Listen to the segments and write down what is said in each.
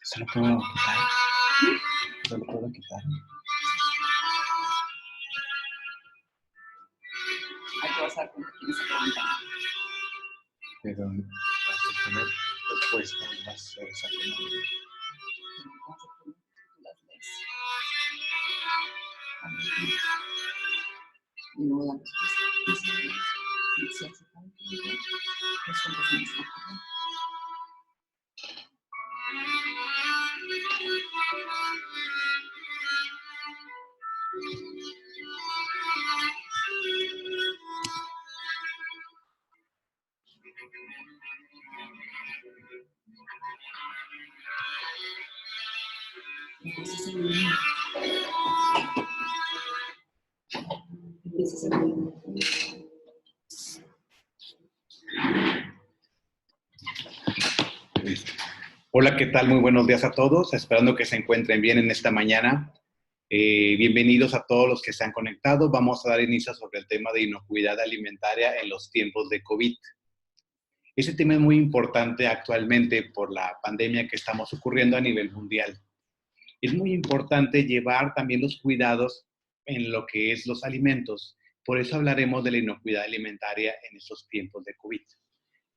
¿Se lo puedo quitar? ¿Se lo puedo quitar? Hay que pasar con esa pregunta. Pero vas a tener respuesta en base a esa pregunta. Las lees. Y luego la respuesta. Y si hace falta, eso es lo mismo. Empiezas a vivir. Empiezas a vivir. Hola, ¿qué tal? Muy buenos días a todos. Esperando que se encuentren bien en esta mañana. Bienvenidos a todos los que se han conectado. Vamos a dar inicio sobre el tema de inocuidad alimentaria en los tiempos de COVID. Ese tema es muy importante actualmente por la pandemia que estamos ocurriendo a nivel mundial. Es muy importante llevar también los cuidados en lo que es los alimentos. Por eso hablaremos de la inocuidad alimentaria en estos tiempos de COVID.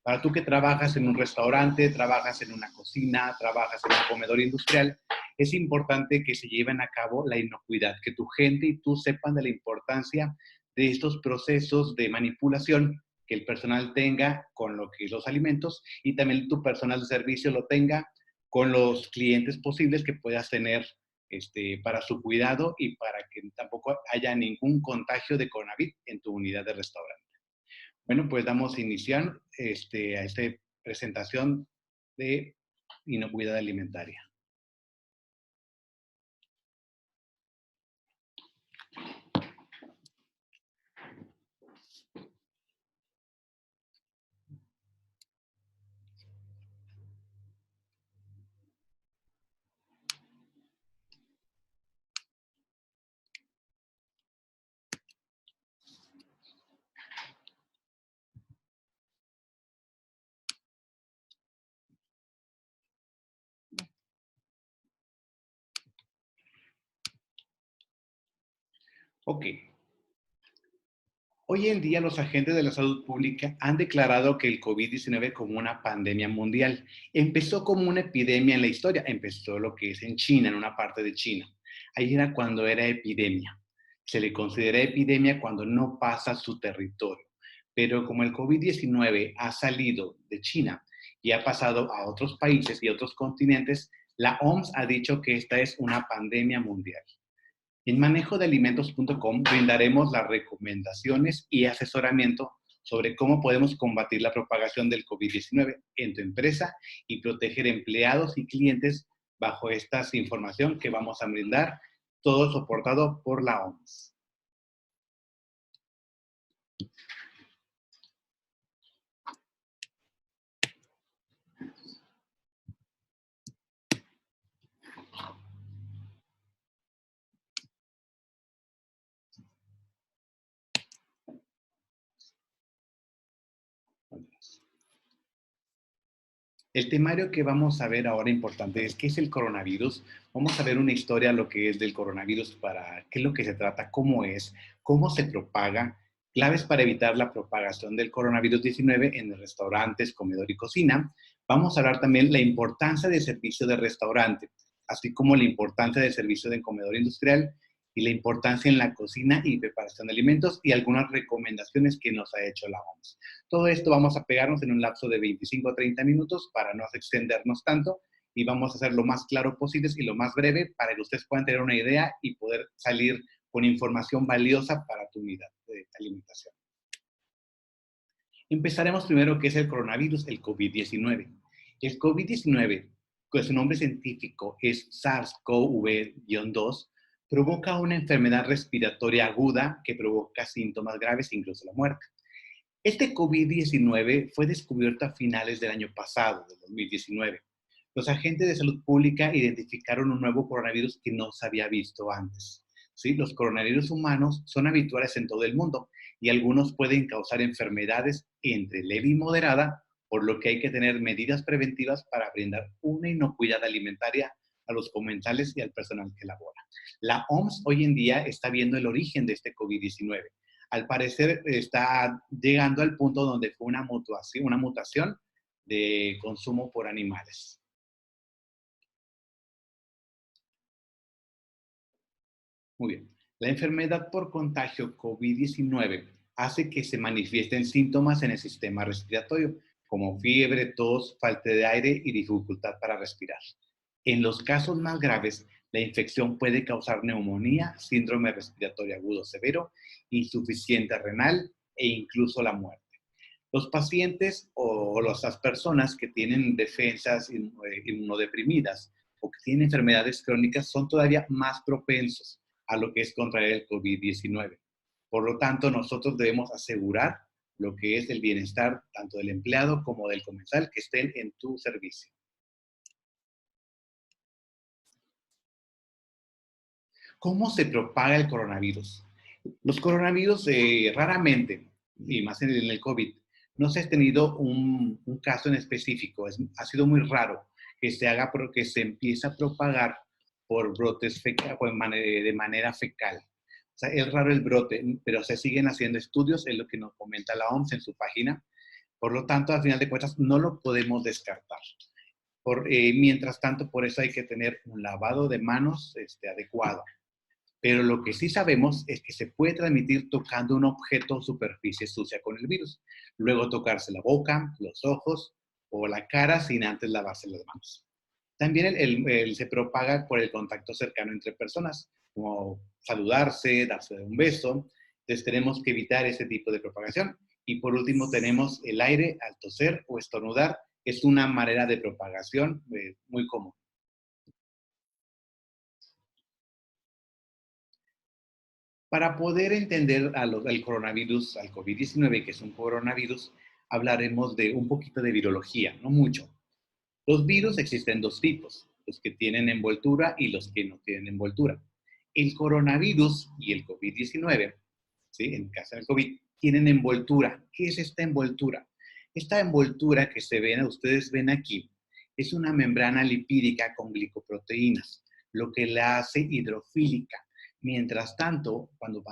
Para tú que trabajas en un restaurante, trabajas en una cocina, trabajas en un comedor industrial, es importante que se lleven a cabo la inocuidad, que tu gente y tú sepan de la importancia de estos procesos de manipulación que el personal tenga con lo que es los alimentos y también tu personal de servicio lo tenga con los clientes posibles que puedas tener para su cuidado y para que tampoco haya ningún contagio de coronavirus en tu unidad de restaurante. Bueno, pues damos inicio a esta presentación de inocuidad alimentaria. Ok. Hoy en día los agentes de la salud pública han declarado que el COVID-19 como una pandemia mundial. Empezó como una epidemia en la historia. Empezó lo que es en China, en una parte de China. Ahí era cuando era epidemia. Se le considera epidemia cuando no pasa su territorio. Pero como el COVID-19 ha salido de China y ha pasado a otros países y otros continentes, la OMS ha dicho que esta es una pandemia mundial. En manejodealimentos.com brindaremos las recomendaciones y asesoramiento sobre cómo podemos combatir la propagación del COVID-19 en tu empresa y proteger empleados y clientes bajo esta información que vamos a brindar, todo soportado por la OMS. El temario que vamos a ver ahora importante es qué es el coronavirus. Vamos a ver una historia, lo que es del coronavirus, para qué es lo que se trata, cómo es, cómo se propaga, claves para evitar la propagación del coronavirus 19 en restaurantes, comedor y cocina. Vamos a hablar también la importancia del servicio de restaurante, así como la importancia del servicio de comedor industrial y la importancia en la cocina y preparación de alimentos y algunas recomendaciones que nos ha hecho la OMS. Todo esto vamos a pegarnos en un lapso de 25 a 30 minutos para no extendernos tanto y vamos a hacer lo más claro posible y lo más breve para que ustedes puedan tener una idea y poder salir con información valiosa para tu unidad. alimentación. Empezaremos primero qué es el coronavirus, el COVID-19. El COVID-19, que su nombre científico es SARS-CoV-2, provoca una enfermedad respiratoria aguda que provoca síntomas graves, incluso la muerte. Este COVID-19 fue descubierto a finales del año pasado, del 2019. Los agentes de salud pública identificaron un nuevo coronavirus que no se había visto antes. ¿Sí? Los coronavirus humanos son habituales en todo el mundo y algunos pueden causar enfermedades entre leve y moderada, por lo que hay que tener medidas preventivas para brindar una inocuidad alimentaria a los comensales y al personal que labora. La OMS hoy en día está viendo el origen de este COVID-19. Al parecer está llegando al punto donde fue una mutación de consumo por animales. Muy bien. La enfermedad por contagio COVID-19 hace que se manifiesten síntomas en el sistema respiratorio, como fiebre, tos, falta de aire y dificultad para respirar. En los casos más graves, la infección puede causar neumonía, síndrome respiratorio agudo severo, insuficiencia renal e incluso la muerte. Los pacientes o las personas que tienen defensas inmunodeprimidas o que tienen enfermedades crónicas son todavía más propensos a lo que es contraer el COVID-19. Por lo tanto, nosotros debemos asegurar lo que es el bienestar tanto del empleado como del comensal que estén en tu servicio. ¿Cómo se propaga el coronavirus? Los coronavirus raramente, y más en el COVID, no se ha tenido un caso en específico. Ha sido muy raro que se haga, que se empiece a propagar por brotes de manera fecal. O sea, es raro el brote, pero se siguen haciendo estudios, es lo que nos comenta la OMS en su página. Por lo tanto, al final de cuentas, no lo podemos descartar. Mientras tanto, por eso hay que tener un lavado de manos adecuado. Pero lo que sí sabemos es que se puede transmitir tocando un objeto o superficie sucia con el virus. Luego tocarse la boca, los ojos o la cara sin antes lavarse las manos. También se propaga por el contacto cercano entre personas, como saludarse, darse un beso. Entonces tenemos que evitar ese tipo de propagación. Y por último tenemos el aire al toser o estornudar. Es una manera de propagación muy común. Para poder entender al coronavirus, al COVID-19, que es un coronavirus, hablaremos de un poquito de virología, no mucho. Los virus existen dos tipos, los que tienen envoltura y los que no tienen envoltura. El coronavirus y el COVID-19, ¿sí? En el caso del COVID, tienen envoltura. ¿Qué es esta envoltura? Esta envoltura que ustedes ven aquí, es una membrana lipídica con glicoproteínas, lo que la hace hidrofílica. Mientras tanto, cuando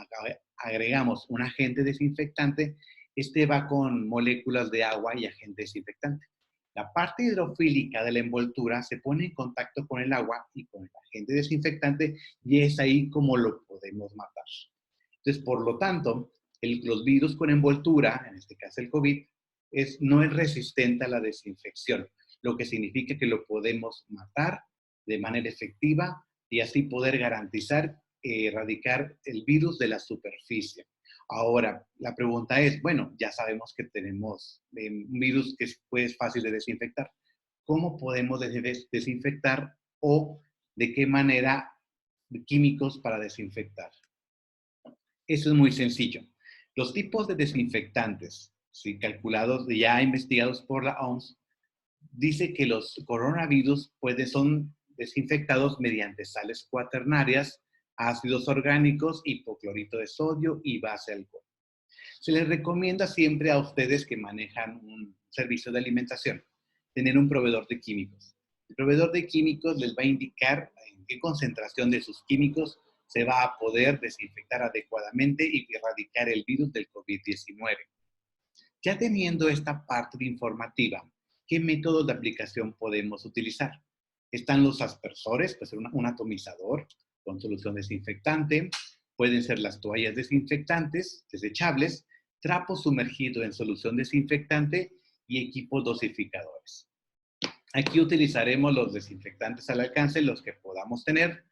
agregamos un agente desinfectante, este va con moléculas de agua y agente desinfectante. La parte hidrofílica de la envoltura se pone en contacto con el agua y con el agente desinfectante y es ahí como lo podemos matar. Entonces, por lo tanto, los virus con envoltura, en este caso el COVID, no es resistente a la desinfección, lo que significa que lo podemos matar de manera efectiva y así poder garantizar erradicar el virus de la superficie. Ahora, la pregunta es, bueno, ya sabemos que tenemos un virus que es fácil de desinfectar. ¿Cómo podemos desinfectar o de qué manera químicos para desinfectar? Eso es muy sencillo. Los tipos de desinfectantes, ¿sí? Calculados, ya investigados por la OMS, dice que los coronavirus son desinfectados mediante sales cuaternarias, ácidos orgánicos, hipoclorito de sodio y base alcohol. Se les recomienda siempre a ustedes que manejan un servicio de alimentación tener un proveedor de químicos. El proveedor de químicos les va a indicar en qué concentración de sus químicos se va a poder desinfectar adecuadamente y erradicar el virus del COVID-19. Ya teniendo esta parte informativa, ¿qué métodos de aplicación podemos utilizar? Están los aspersores, puede ser un atomizador con solución desinfectante, pueden ser las toallas desinfectantes desechables, trapo sumergido en solución desinfectante y equipos dosificadores. Aquí utilizaremos los desinfectantes al alcance, los que podamos tener,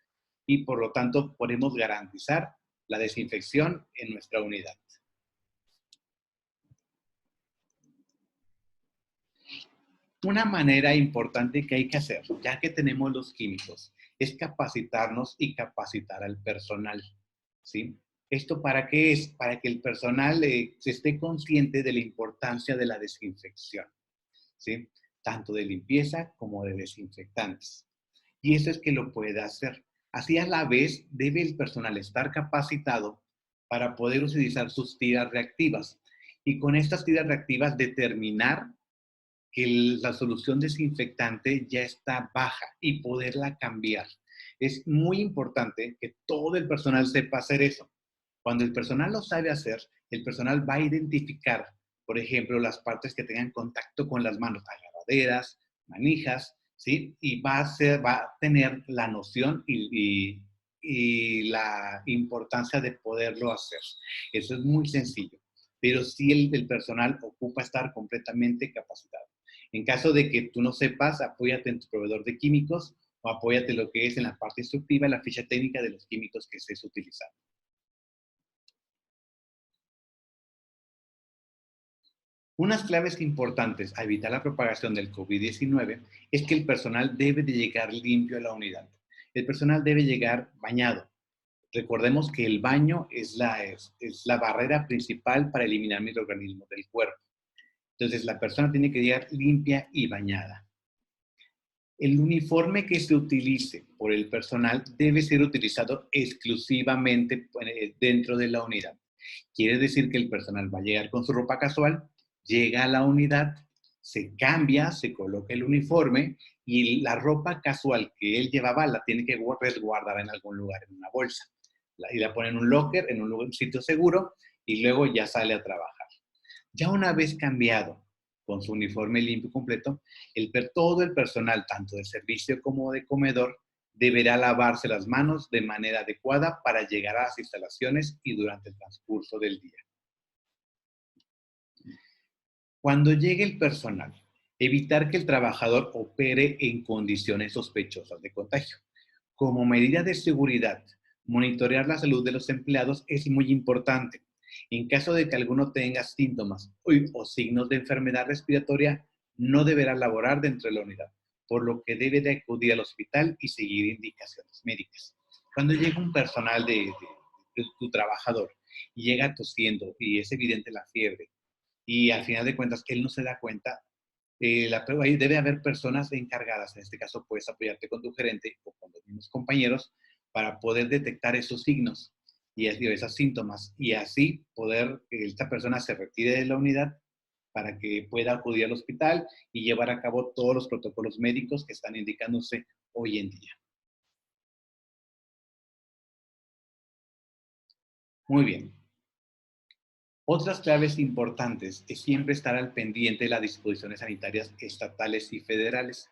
y por lo tanto podemos garantizar la desinfección en nuestra unidad. Una manera importante que hay que hacer, ya que tenemos los químicos, es capacitarnos y capacitar al personal, ¿sí? ¿Esto para qué es? Para que el personal se esté consciente de la importancia de la desinfección, ¿sí? Tanto de limpieza como de desinfectantes. Y eso es que lo puede hacer. Así a la vez debe el personal estar capacitado para poder utilizar sus tiras reactivas y con estas tiras reactivas determinar que la solución desinfectante ya está baja y poderla cambiar. Es muy importante que todo el personal sepa hacer eso. Cuando el personal lo sabe hacer, el personal va a identificar, por ejemplo, las partes que tengan contacto con las manos, agarraderas, manijas, ¿sí? Y va a tener la noción y la importancia de poderlo hacer. Eso es muy sencillo, pero sí el personal ocupa estar completamente capacitado. En caso de que tú no sepas, apóyate en tu proveedor de químicos o apóyate lo que es en la parte instructiva, la ficha técnica de los químicos que estés utilizando. Unas claves importantes a evitar la propagación del COVID-19 es que el personal debe de llegar limpio a la unidad. El personal debe llegar bañado. Recordemos que el baño es la barrera principal para eliminar microorganismos del cuerpo. Entonces, la persona tiene que llegar limpia y bañada. El uniforme que se utilice por el personal debe ser utilizado exclusivamente dentro de la unidad. Quiere decir que el personal va a llegar con su ropa casual, llega a la unidad, se cambia, se coloca el uniforme y la ropa casual que él llevaba la tiene que resguardar en algún lugar, en una bolsa. Y la pone en un locker, en un sitio seguro y luego ya sale a trabajar. Ya una vez cambiado con su uniforme limpio y completo, todo el personal, tanto del servicio como de comedor, deberá lavarse las manos de manera adecuada para llegar a las instalaciones y durante el transcurso del día. Cuando llegue el personal, evitar que el trabajador opere en condiciones sospechosas de contagio. Como medida de seguridad, monitorear la salud de los empleados es muy importante. En caso de que alguno tenga síntomas o signos de enfermedad respiratoria, no deberá laborar dentro de la unidad, por lo que debe de acudir al hospital y seguir indicaciones médicas. Cuando llega un personal de tu trabajador y llega tosiendo y es evidente la fiebre, y al final de cuentas él no se da cuenta, ahí debe haber personas encargadas, en este caso puedes apoyarte con tu gerente o con los mismos compañeros para poder detectar esos signos y esos síntomas y así poder que esta persona se retire de la unidad para que pueda acudir al hospital y llevar a cabo todos los protocolos médicos que están indicándose hoy en día. Muy bien. Otras claves importantes es siempre estar al pendiente de las disposiciones sanitarias estatales y federales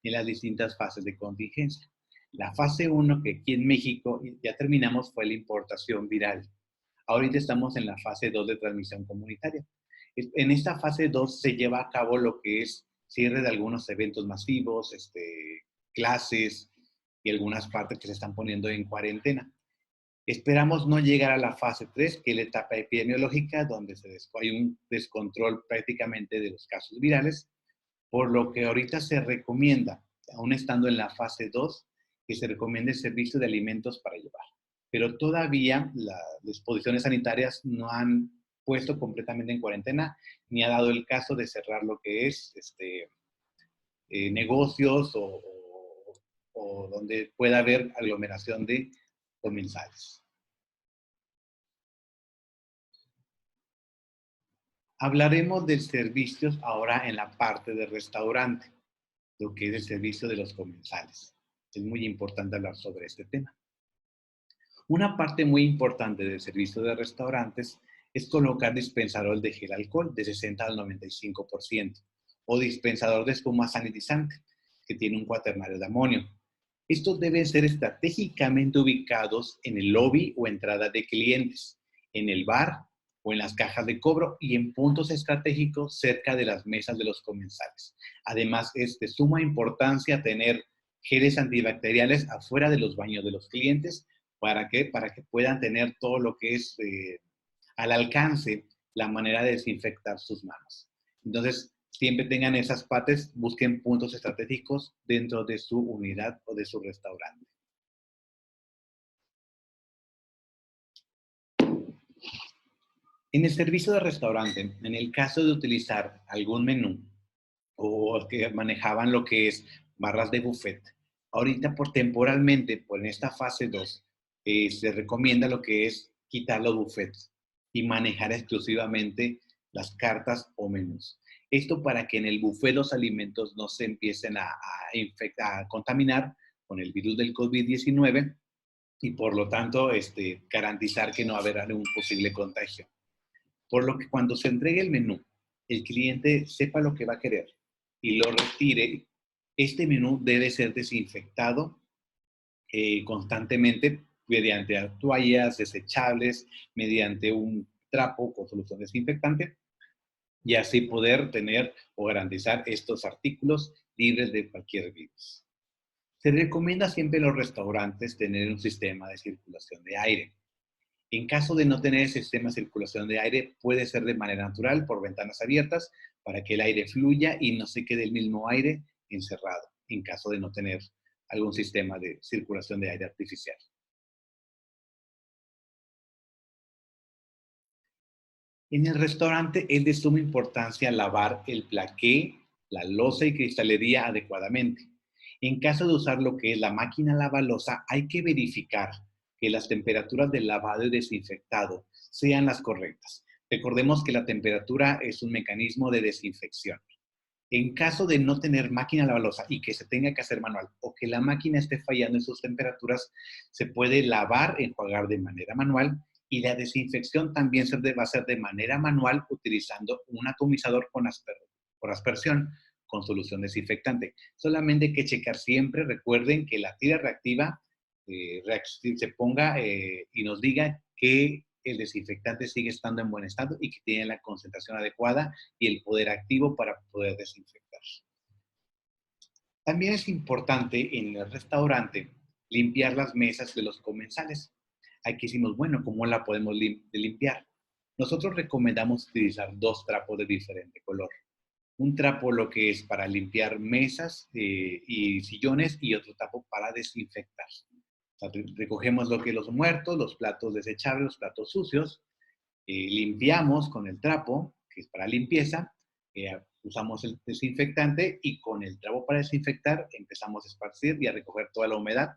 en las distintas fases de contingencia. La fase 1, que aquí en México ya terminamos, fue la importación viral. Ahorita estamos en la fase 2 de transmisión comunitaria. En esta fase 2 se lleva a cabo lo que es cierre de algunos eventos masivos, clases y algunas partes que se están poniendo en cuarentena. Esperamos no llegar a la fase 3, que es la etapa epidemiológica, donde hay un descontrol prácticamente de los casos virales, por lo que ahorita se recomienda, aún estando en la fase 2, que se recomiende el servicio de alimentos para llevar. Pero todavía las disposiciones sanitarias no han puesto completamente en cuarentena, ni ha dado el caso de cerrar lo que es negocios o donde pueda haber aglomeración de comensales. Hablaremos de servicios ahora en la parte de restaurante, lo que es el servicio de los comensales. Es muy importante hablar sobre este tema. Una parte muy importante del servicio de restaurantes es colocar dispensador de gel alcohol de 60 al 95% o dispensador de espuma sanitizante que tiene un cuaternario de amonio. Estos deben ser estratégicamente ubicados en el lobby o entrada de clientes, en el bar o en las cajas de cobro y en puntos estratégicos cerca de las mesas de los comensales. Además, es de suma importancia tener geles antibacteriales afuera de los baños de los clientes. ¿Para qué? Para que puedan tener todo lo que es al alcance la manera de desinfectar sus manos. Entonces, Siempre tengan esas partes, busquen puntos estratégicos dentro de su unidad o de su restaurante. En el servicio de restaurante, en el caso de utilizar algún menú o que manejaban lo que es barras de buffet, ahorita por temporalmente, por en esta fase 2, se recomienda lo que es quitar los buffets y manejar exclusivamente las cartas o menús. Esto para que en el buffet los alimentos no se empiecen a contaminar con el virus del COVID-19 y por lo tanto garantizar que no habrá un posible contagio. Por lo que cuando se entregue el menú, el cliente sepa lo que va a querer y lo retire, este menú debe ser desinfectado constantemente mediante toallas desechables, mediante un trapo con solución desinfectante y así poder tener o garantizar estos artículos libres de cualquier virus. Se recomienda siempre en los restaurantes tener un sistema de circulación de aire. En caso de no tener ese sistema de circulación de aire, puede ser de manera natural por ventanas abiertas para que el aire fluya y no se quede el mismo aire encerrado, en caso de no tener algún sistema de circulación de aire artificial. En el restaurante es de suma importancia lavar el plaqué, la loza y cristalería adecuadamente. En caso de usar lo que es la máquina lavaloza, hay que verificar que las temperaturas del lavado y desinfectado sean las correctas. Recordemos que la temperatura es un mecanismo de desinfección. En caso de no tener máquina lavaloza y que se tenga que hacer manual o que la máquina esté fallando en sus temperaturas, se puede lavar, enjuagar de manera manual y la desinfección también va a ser de manera manual utilizando un atomizador por aspersión con solución desinfectante. Solamente hay que checar siempre, recuerden que la tira reactiva se ponga y nos diga que el desinfectante sigue estando en buen estado y que tiene la concentración adecuada y el poder activo para poder desinfectar. También es importante en el restaurante limpiar las mesas de los comensales. Aquí decimos, bueno, ¿cómo la podemos limpiar? Nosotros recomendamos utilizar dos trapos de diferente color. Un trapo lo que es para limpiar mesas y sillones y otro trapo para desinfectar. O sea, recogemos lo que los muertos, los platos desechables, los platos sucios, limpiamos con el trapo, que es para limpieza, usamos el desinfectante y con el trapo para desinfectar empezamos a esparcir y a recoger toda la humedad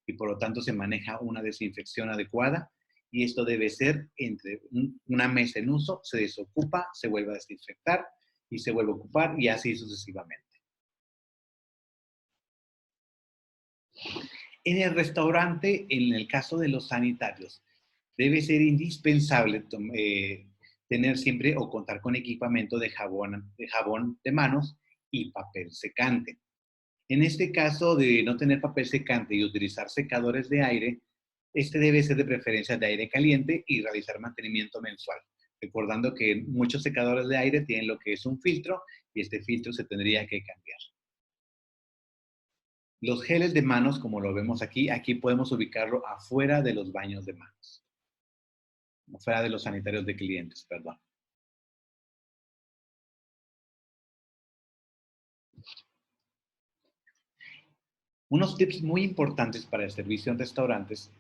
y por lo tanto se maneja una desinfección adecuada y esto debe ser entre una mesa en uso, se desocupa, se vuelve a desinfectar y se vuelve a ocupar y así sucesivamente. En el restaurante, en el caso de los sanitarios, debe ser indispensable tener siempre o contar con equipamiento de jabón de manos y papel secante. En este caso de no tener papel secante y utilizar secadores de aire, este debe ser de preferencia de aire caliente y realizar mantenimiento mensual. Recordando que muchos secadores de aire tienen lo que es un filtro y este filtro se tendría que cambiar. Los geles de manos, como lo vemos aquí, aquí podemos ubicarlo afuera de los baños de manos. Afuera de los sanitarios de clientes, perdón. Unos tips muy importantes para el servicio en restaurantes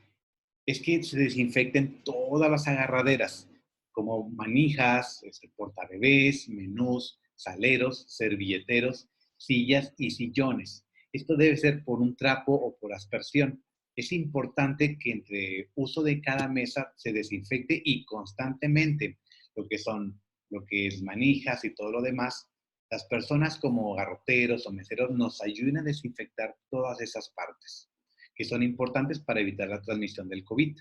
es que se desinfecten todas las agarraderas, como manijas, portabebés, menús, saleros, servilleteros, sillas y sillones. Esto debe ser por un trapo o por aspersión. Es importante que entre uso de cada mesa se desinfecte y constantemente lo que es manijas y todo lo demás. Las personas como garroteros o meseros nos ayudan a desinfectar todas esas partes que son importantes para evitar la transmisión del COVID.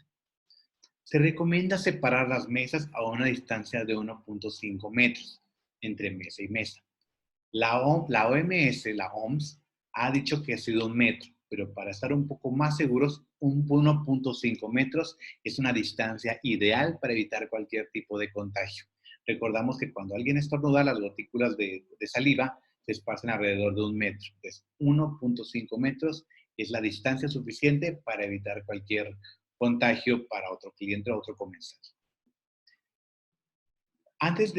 Se recomienda separar las mesas a una distancia de 1.5 metros entre mesa y mesa. La OMS, la OMS, ha dicho que ha sido 1 metro, pero para estar un poco más seguros, 1.5 metros es una distancia ideal para evitar cualquier tipo de contagio. Recordamos que cuando alguien estornuda, las gotículas de saliva se esparcen alrededor de 1 metro. Entonces, 1.5 metros es la distancia suficiente para evitar cualquier contagio para otro cliente o otro comensal. Antes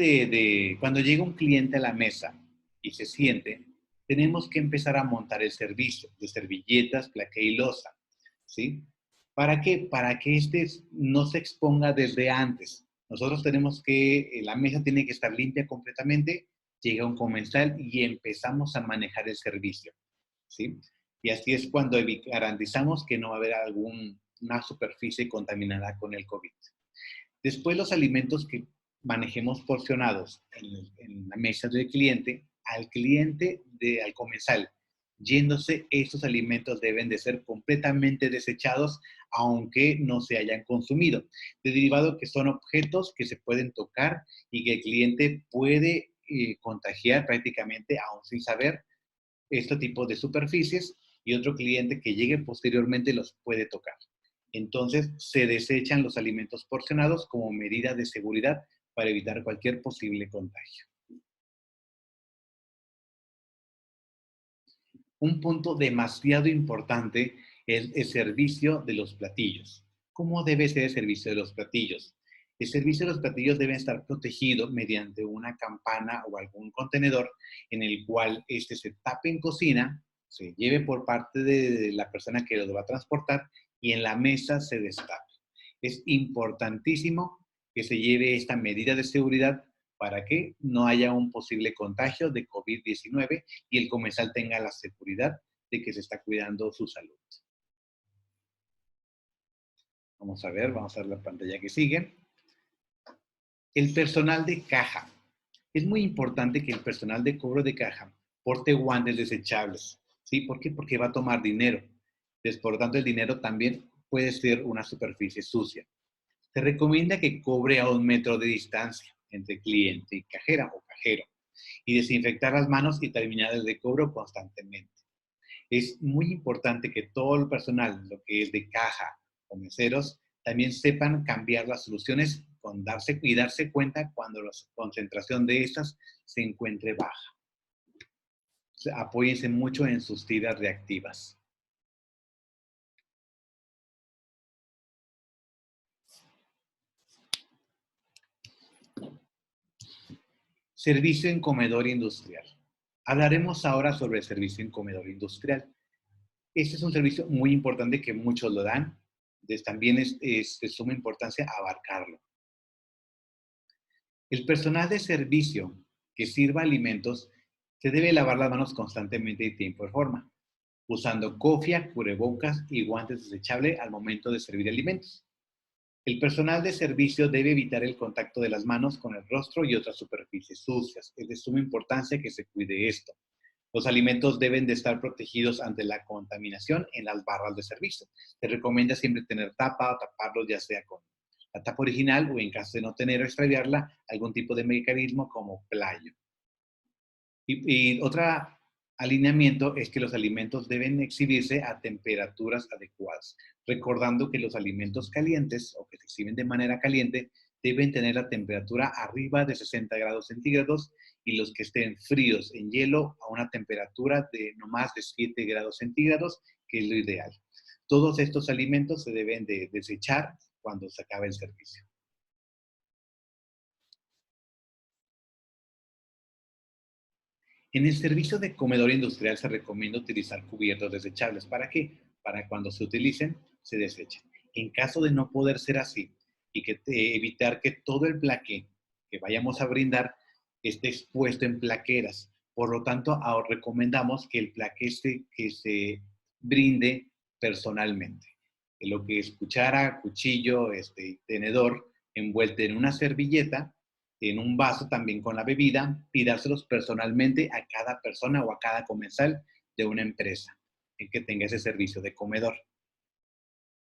cuando llega un cliente a la mesa, y se siente, tenemos que empezar a montar el servicio de servilletas, plaqué y loza, ¿sí? ¿Para qué? Para que este no se exponga desde antes. Nosotros tenemos que, la mesa tiene que estar limpia completamente, llega un comensal y empezamos a manejar el servicio, ¿sí? Y así es cuando garantizamos que no va a haber alguna superficie contaminada con el COVID. Después los alimentos que manejemos porcionados en la mesa del cliente, al comensal, yéndose, estos alimentos deben de ser completamente desechados, aunque no se hayan consumido. De derivado que son objetos que se pueden tocar y que el cliente puede contagiar prácticamente, aún sin saber, este tipo de superficies, y otro cliente que llegue posteriormente los puede tocar. Entonces, se desechan los alimentos porcionados como medida de seguridad para evitar cualquier posible contagio. Un punto demasiado importante es el servicio de los platillos. ¿Cómo debe ser el servicio de los platillos? El servicio de los platillos debe estar protegido mediante una campana o algún contenedor en el cual este se tape en cocina, se lleve por parte de la persona que lo va a transportar y en la mesa se destape. Es importantísimo que se lleve esta medida de seguridad para que no haya un posible contagio de COVID-19 y el comensal tenga la seguridad de que se está cuidando su salud. Vamos a ver la pantalla que sigue. El personal de caja. Es muy importante que el personal de cobro de caja porte guantes desechables. ¿Sí? ¿Por qué? Porque va a tomar dinero. Entonces, por lo tanto, el dinero también puede ser una superficie sucia. Se recomienda que cobre a 1 metro de distancia entre cliente y cajera o cajero y desinfectar las manos y terminales de cobro constantemente. Es muy importante que todo el personal, lo que es de caja o meseros, también sepan cambiar las soluciones y darse cuenta cuando la concentración de estas se encuentre baja. Apóyense mucho en sus tiras reactivas. Servicio en comedor industrial. Hablaremos ahora sobre el servicio en comedor industrial. Este es un servicio muy importante que muchos lo dan. Entonces, también es de suma importancia abarcarlo. El personal de servicio que sirva alimentos se debe lavar las manos constantemente y tiempo de forma, usando cofia, cubrebocas y guantes desechables al momento de servir alimentos. El personal de servicio debe evitar el contacto de las manos con el rostro y otras superficies sucias. Es de suma importancia que se cuide esto. Los alimentos deben de estar protegidos ante la contaminación en las barras de servicio. Se recomienda siempre tener tapa o taparlos ya sea con la tapa original o en caso de no tener o extraviarla, algún tipo de mecanismo como playo. Y otro alineamiento es que los alimentos deben exhibirse a temperaturas adecuadas, recordando que los alimentos calientes o que se exhiben de manera caliente deben tener la temperatura arriba de 60 grados centígrados y los que estén fríos en hielo a una temperatura de no más de 7 grados centígrados, que es lo ideal. Todos estos alimentos se deben de desechar cuando se acabe el servicio. En el servicio de comedor industrial se recomienda utilizar cubiertos desechables. ¿Para qué? Para cuando se utilicen, se desechen. En caso de no poder ser así y evitar que todo el plaqué que vayamos a brindar esté expuesto en plaqueras. Por lo tanto, ahora recomendamos que el plaqué que se brinde personalmente. En lo que es cuchara, cuchillo, tenedor, envuelto en una servilleta en un vaso también con la bebida y dárselos personalmente a cada persona o a cada comensal de una empresa en que tenga ese servicio de comedor.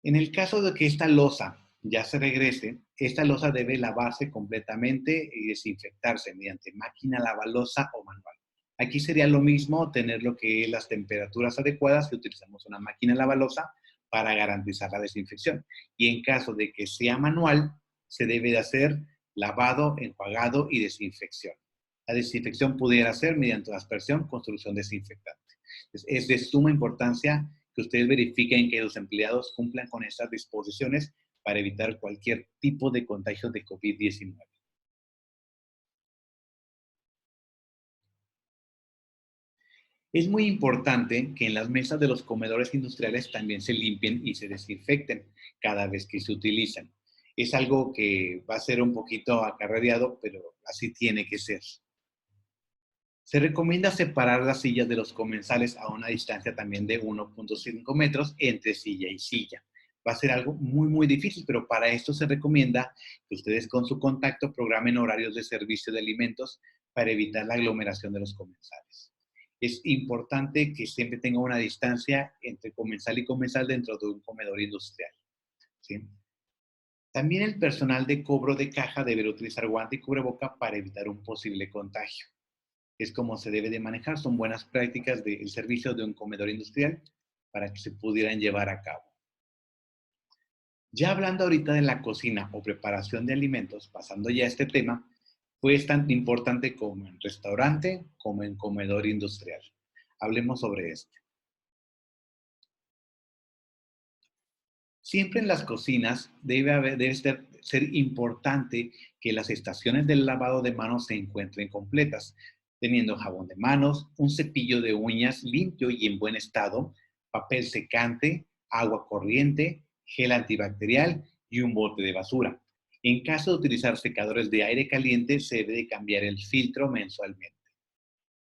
En el caso de que esta loza ya se regrese, esta loza debe lavarse completamente y desinfectarse mediante máquina lavaloza o manual. Aquí sería lo mismo tener lo que es las temperaturas adecuadas si utilizamos una máquina lavaloza para garantizar la desinfección. Y en caso de que sea manual, se debe de hacer lavado, enjuagado y desinfección. La desinfección pudiera ser mediante aspersión con solución desinfectante. Entonces, es de suma importancia que ustedes verifiquen que los empleados cumplan con estas disposiciones para evitar cualquier tipo de contagio de COVID-19. Es muy importante que en las mesas de los comedores industriales también se limpien y se desinfecten cada vez que se utilizan. Es algo que va a ser un poquito acarreado, pero así tiene que ser. Se recomienda separar las sillas de los comensales a una distancia también de 1,5 metros entre silla y silla. Va a ser algo muy, muy difícil, pero para esto se recomienda que ustedes con su contacto programen horarios de servicio de alimentos para evitar la aglomeración de los comensales. Es importante que siempre tenga una distancia entre comensal y comensal dentro de un comedor industrial, ¿sí? También el personal de cobro de caja deberá utilizar guante y cubreboca para evitar un posible contagio. Es como se debe de manejar, son buenas prácticas del servicio de un comedor industrial para que se pudieran llevar a cabo. Ya hablando ahorita de la cocina o preparación de alimentos, pasando ya a este tema, pues tan importante como en restaurante como en comedor industrial. Hablemos sobre esto. Siempre en las cocinas debe ser importante que las estaciones del lavado de manos se encuentren completas, teniendo jabón de manos, un cepillo de uñas limpio y en buen estado, papel secante, agua corriente, gel antibacterial y un bote de basura. En caso de utilizar secadores de aire caliente, se debe de cambiar el filtro mensualmente.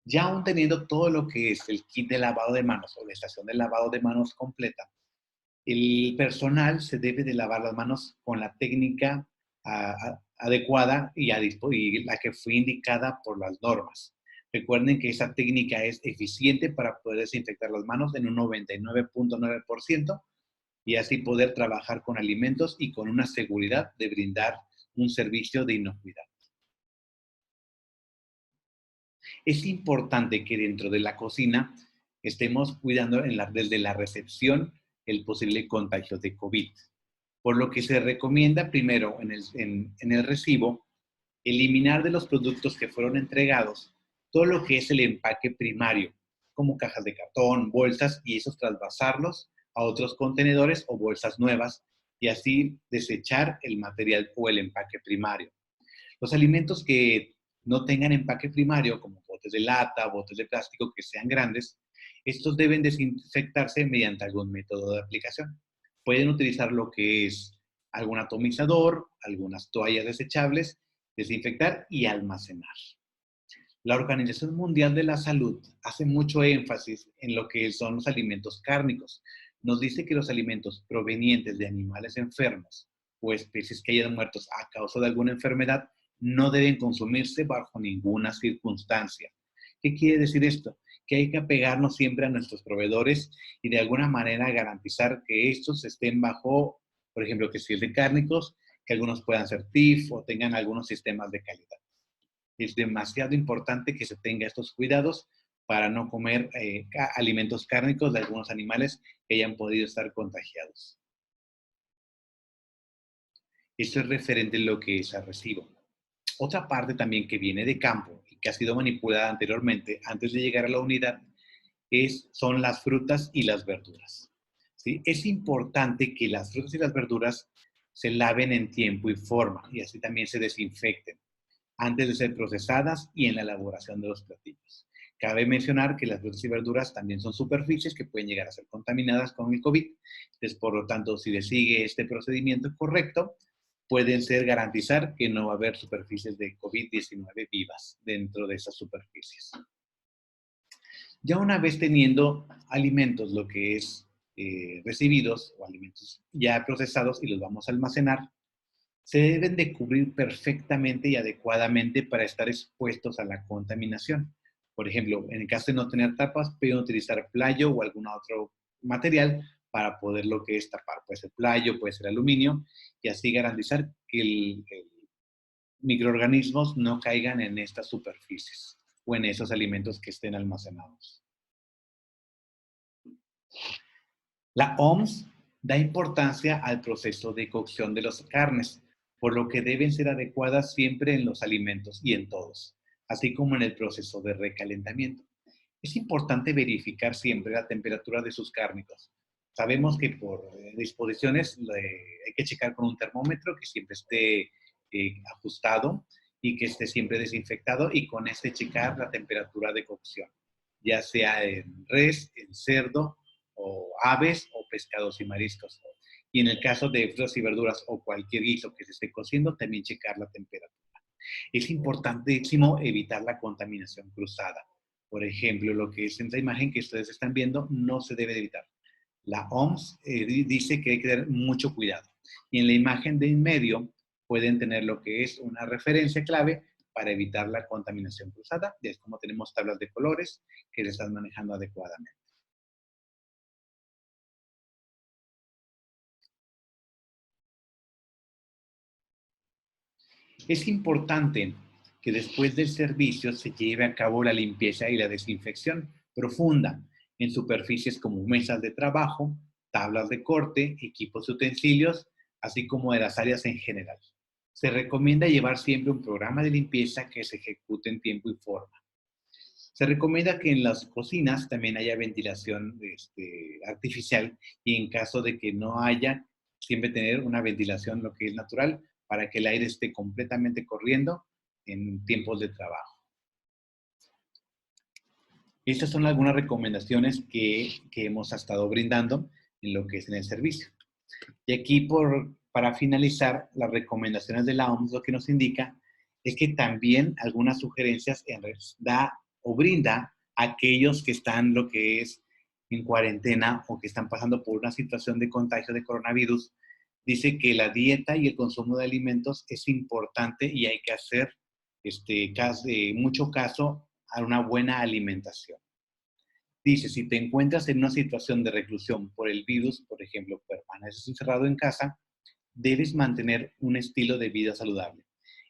Ya aún teniendo todo lo que es el kit de lavado de manos o la estación de lavado de manos completa, el personal se debe de lavar las manos con la técnica adecuada y la que fue indicada por las normas. Recuerden que esa técnica es eficiente para poder desinfectar las manos en un 99,9% y así poder trabajar con alimentos y con una seguridad de brindar un servicio de inocuidad. Es importante que dentro de la cocina estemos cuidando desde la recepción el posible contagio de COVID. Por lo que se recomienda primero en el recibo eliminar de los productos que fueron entregados todo lo que es el empaque primario, como cajas de cartón, bolsas, y esos trasvasarlos a otros contenedores o bolsas nuevas y así desechar el material o el empaque primario. Los alimentos que no tengan empaque primario, como botes de lata, botes de plástico que sean grandes, estos deben desinfectarse mediante algún método de aplicación. Pueden utilizar lo que es algún atomizador, algunas toallas desechables, desinfectar y almacenar. La Organización Mundial de la Salud hace mucho énfasis en lo que son los alimentos cárnicos. Nos dice que los alimentos provenientes de animales enfermos o especies que hayan muerto a causa de alguna enfermedad no deben consumirse bajo ninguna circunstancia. ¿Qué quiere decir esto? Que hay que apegarnos siempre a nuestros proveedores y de alguna manera garantizar que estos estén bajo, por ejemplo, que si es de cárnicos, que algunos puedan ser TIF o tengan algunos sistemas de calidad. Es demasiado importante que se tenga estos cuidados para no comer alimentos cárnicos de algunos animales que hayan podido estar contagiados. Esto es referente a lo que es al recibo. Otra parte también que viene de campo y que ha sido manipulada anteriormente antes de llegar a la unidad son las frutas y las verduras. ¿Sí? Es importante que las frutas y las verduras se laven en tiempo y forma y así también se desinfecten antes de ser procesadas y en la elaboración de los platillos. Cabe mencionar que las frutas y verduras también son superficies que pueden llegar a ser contaminadas con el COVID. Entonces, por lo tanto, si le sigue este procedimiento correcto, pueden ser garantizar que no va a haber superficies de COVID-19 vivas dentro de esas superficies. Ya una vez teniendo alimentos, lo que es recibidos o alimentos ya procesados y los vamos a almacenar, se deben de cubrir perfectamente y adecuadamente para estar expuestos a la contaminación. Por ejemplo, en el caso de no tener tapas, pueden utilizar playo o algún otro material para poder lo que es tapar. Puede ser playo, puede ser aluminio, y así garantizar que el microorganismos no caigan en estas superficies o en esos alimentos que estén almacenados. La OMS da importancia al proceso de cocción de las carnes, por lo que deben ser adecuadas siempre en los alimentos y en todos, así como en el proceso de recalentamiento. Es importante verificar siempre la temperatura de sus cárnicos. Sabemos que por disposiciones hay que checar con un termómetro que siempre esté ajustado y que esté siempre desinfectado y con este checar la temperatura de cocción. ya sea en res, en cerdo, o aves, o pescados y mariscos. Y en el caso de frutas y verduras o cualquier guiso que se esté cociendo, también checar la temperatura. Es importantísimo evitar la contaminación cruzada. Por ejemplo, lo que es en esta imagen que ustedes están viendo no se debe de evitar. La OMS dice que hay que tener mucho cuidado. Y en la imagen de en medio pueden tener lo que es una referencia clave para evitar la contaminación cruzada. Y es como tenemos tablas de colores que se están manejando adecuadamente. Es importante que después del servicio se lleve a cabo la limpieza y la desinfección profunda en superficies como mesas de trabajo, tablas de corte, equipos y utensilios, así como de las áreas en general. Se recomienda llevar siempre un programa de limpieza que se ejecute en tiempo y forma. Se recomienda que en las cocinas también haya ventilación artificial y en caso de que no haya, siempre tener una ventilación lo que es natural para que el aire esté completamente corriendo en tiempos de trabajo. Estas son algunas recomendaciones que hemos estado brindando en lo que es en el servicio. Y aquí, para finalizar, las recomendaciones de la OMS lo que nos indica es que también algunas sugerencias da o brinda a aquellos que están lo que es en cuarentena o que están pasando por una situación de contagio de coronavirus. Dice que la dieta y el consumo de alimentos es importante y hay que hacer mucho caso a una buena alimentación. Dice, si te encuentras en una situación de reclusión por el virus, por ejemplo, permaneces encerrado en casa, debes mantener un estilo de vida saludable.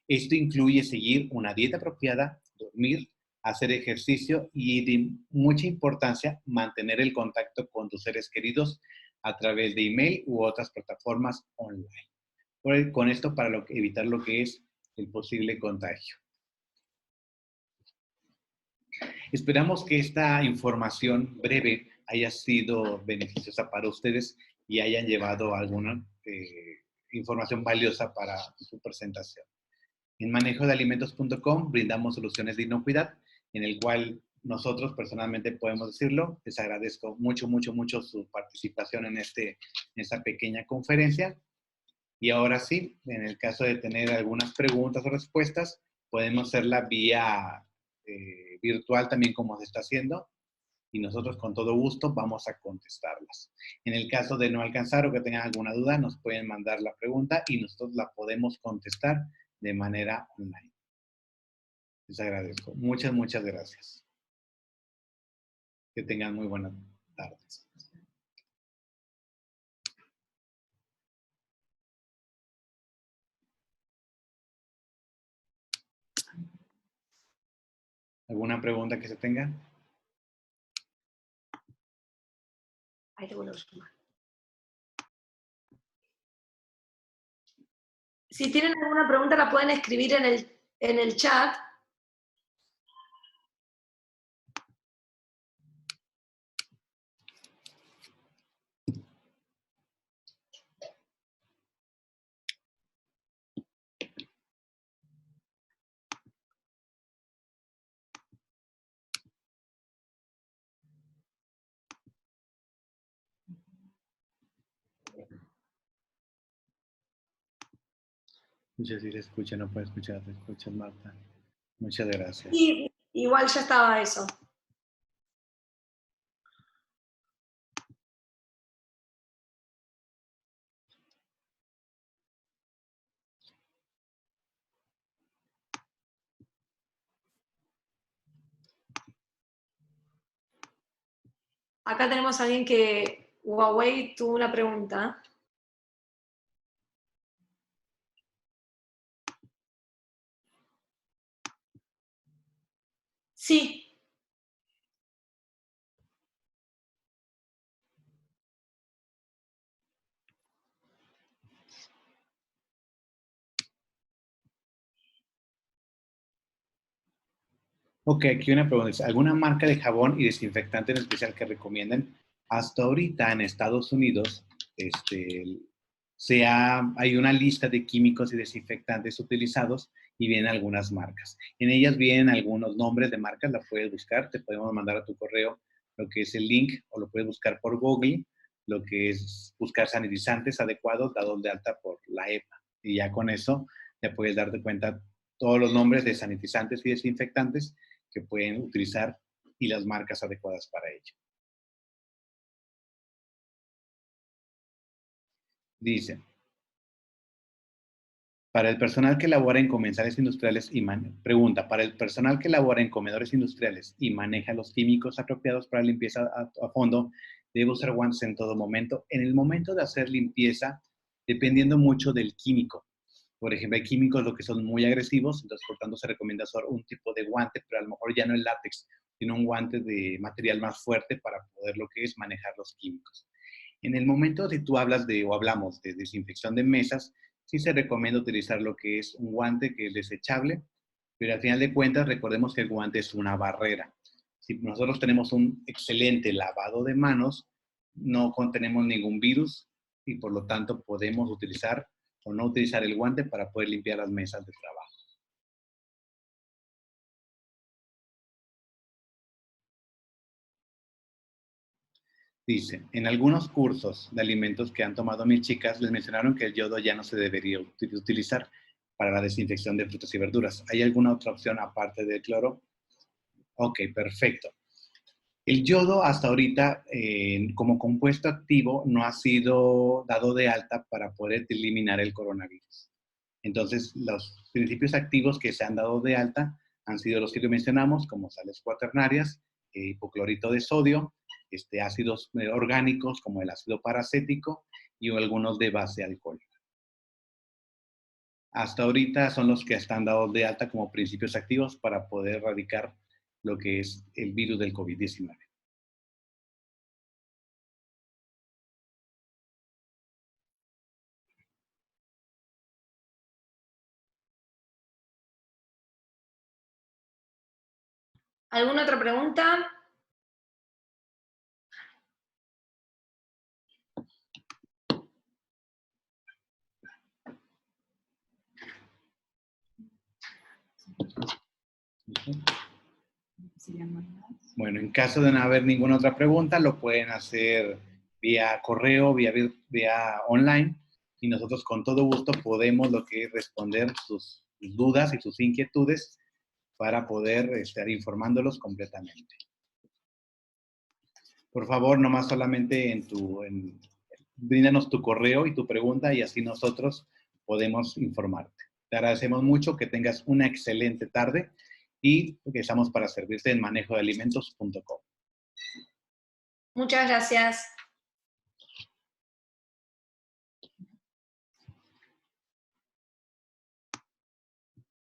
Esto incluye seguir una dieta apropiada, dormir, hacer ejercicio y de mucha importancia mantener el contacto con tus seres queridos a través de email u otras plataformas online. Con esto para evitar lo que es el posible contagio. Esperamos que esta información breve haya sido beneficiosa para ustedes y hayan llevado alguna información valiosa para su presentación. En manejodealimentos.com brindamos soluciones de inocuidad, en el cual nosotros personalmente podemos decirlo. Les agradezco mucho, mucho, mucho su participación en esta pequeña conferencia. Y ahora sí, en el caso de tener algunas preguntas o respuestas, podemos hacerla vía virtual también como se está haciendo y nosotros con todo gusto vamos a contestarlas. En el caso de no alcanzar o que tengan alguna duda, nos pueden mandar la pregunta y nosotros la podemos contestar de manera online. Les agradezco. Muchas, muchas gracias. Que tengan muy buenas tardes. ¿Alguna pregunta que se tenga? Ahí te vuelvo a sumar. Si tienen alguna pregunta la pueden escribir en el chat. Muchas si se escucha, no puede escuchar, te escuchas, Marta. Muchas gracias. Sí, igual ya estaba eso. Acá tenemos a alguien que Huawei tuvo una pregunta. Sí. Ok, aquí una pregunta. ¿Alguna marca de jabón y desinfectante en especial que recomienden? Hasta ahorita en Estados Unidos hay una lista de químicos y desinfectantes utilizados y vienen algunas marcas. En ellas vienen algunos nombres de marcas, las puedes buscar, te podemos mandar a tu correo lo que es el link o lo puedes buscar por Google, lo que es buscar sanitizantes adecuados dados de alta por la EPA. Y ya con eso ya puedes darte cuenta todos los nombres de sanitizantes y desinfectantes que pueden utilizar y las marcas adecuadas para ello. Dice, para el personal que labora en comensales industriales y pregunta, para el personal que labora en comedores industriales y maneja los químicos apropiados para limpieza a fondo, debe usar guantes en todo momento. En el momento de hacer limpieza, dependiendo mucho del químico. Por ejemplo, hay químicos lo que son muy agresivos, entonces por tanto se recomienda usar un tipo de guante, pero a lo mejor ya no el látex, sino un guante de material más fuerte para poder lo que es manejar los químicos. En el momento de tú hablas de o hablamos de desinfección de mesas, sí se recomienda utilizar lo que es un guante que es desechable, pero al final de cuentas recordemos que el guante es una barrera. Si nosotros tenemos un excelente lavado de manos, no contenemos ningún virus y por lo tanto podemos utilizar o no utilizar el guante para poder limpiar las mesas de trabajo. Dice, en algunos cursos de alimentos que han tomado mis chicas, les mencionaron que el yodo ya no se debería utilizar para la desinfección de frutas y verduras. ¿Hay alguna otra opción aparte del cloro? Ok, perfecto. El yodo hasta ahorita, como compuesto activo, no ha sido dado de alta para poder eliminar el coronavirus. Entonces, los principios activos que se han dado de alta han sido los que mencionamos, como sales cuaternarias, hipoclorito de sodio, ácidos orgánicos como el ácido paracético y algunos de base alcohólica. Hasta ahorita son los que están dados de alta como principios activos para poder erradicar lo que es el virus del COVID-19. ¿Alguna otra pregunta? Bueno, en caso de no haber ninguna otra pregunta, lo pueden hacer vía correo, vía online, y nosotros con todo gusto podemos lo que es responder sus dudas y sus inquietudes para poder estar informándolos completamente. Por favor, nomás solamente bríndanos tu correo y tu pregunta y así nosotros podemos informarte. Te agradecemos mucho, que tengas una excelente tarde y estamos para servirte en manejodealimentos.com. Muchas gracias.